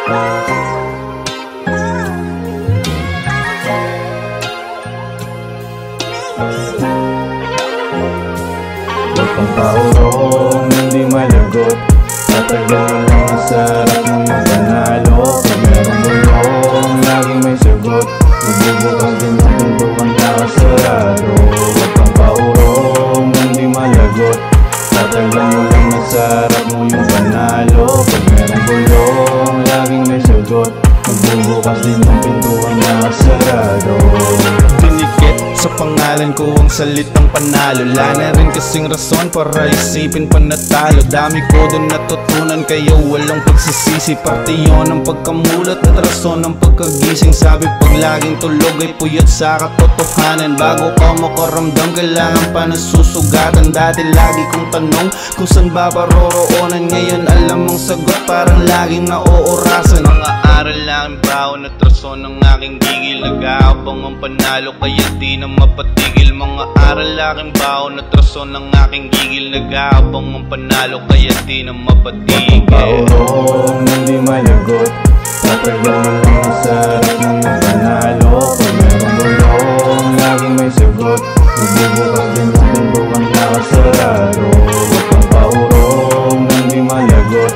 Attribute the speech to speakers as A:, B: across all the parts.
A: Huwag kang paurong, hindi malagot. Tatagyan mo lang ang sarap mo yung panalo. Pag merong bulong, laging may sagot. Magbubukas din ang pintuan nakasarado. Huwag kang paurong, hindi malagot. Tatagyan mo lang ang sarap mo yung panalo. Pag merong bulong, laging may sagot. Magbubukas din ang pintuan nakasarado.
B: Dinikit sa pangalan ko ang salitang panalo. Wala na rin kasing rason para isipin pa natalo. Dami ko dun natutunan kaya walang pagsisisi. Parte yun ang pagkamulat at rason ng pagkagising. Sabi pag laging tulog ay puyat sa katotohanan. Bago ka makaramdam kailangan pa nasusugatan. Dati lagi kong tanong kung saan ba paroroonan. Ngayon alam mong sagot parang laging naoorasan. Mga aral lang brown at rason ng aking gigil. Nag-aabang ang panalo kaya di na mapatigil. Mga aral aking baon at rason ng aking gigil. Nag-aabang ang panalo kaya di na mapatigil.
A: Paurong, hindi malagot. Tatagyan mo lang ang sarap mo yung panalo. Pag merong bulong, laging may sagot. Magbubukas din ang pintuan nakasarado. Huwag kang paurong, hindi malagot.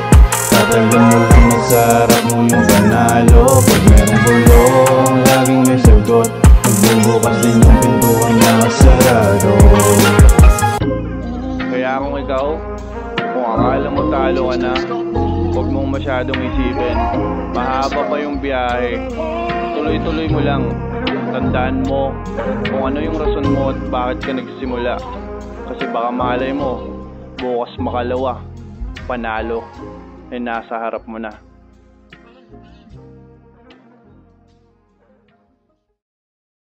A: Tatagyan mo lang ang sarap mo yung panalo. Pag merong bulong, laging may sagot. Magbubukas din ang pintuan nakasarado.
C: Kaya kung ikaw, kung akala mo talo ka na, huwag mong masyadong isipin. Mahaba pa yung biyahe. Tuloy-tuloy mo lang. Tandaan mo kung ano yung rason mo at bakit ka nagsimula. Kasi baka malay mo, bukas makalawa, panalo, ay nasa harap mo na.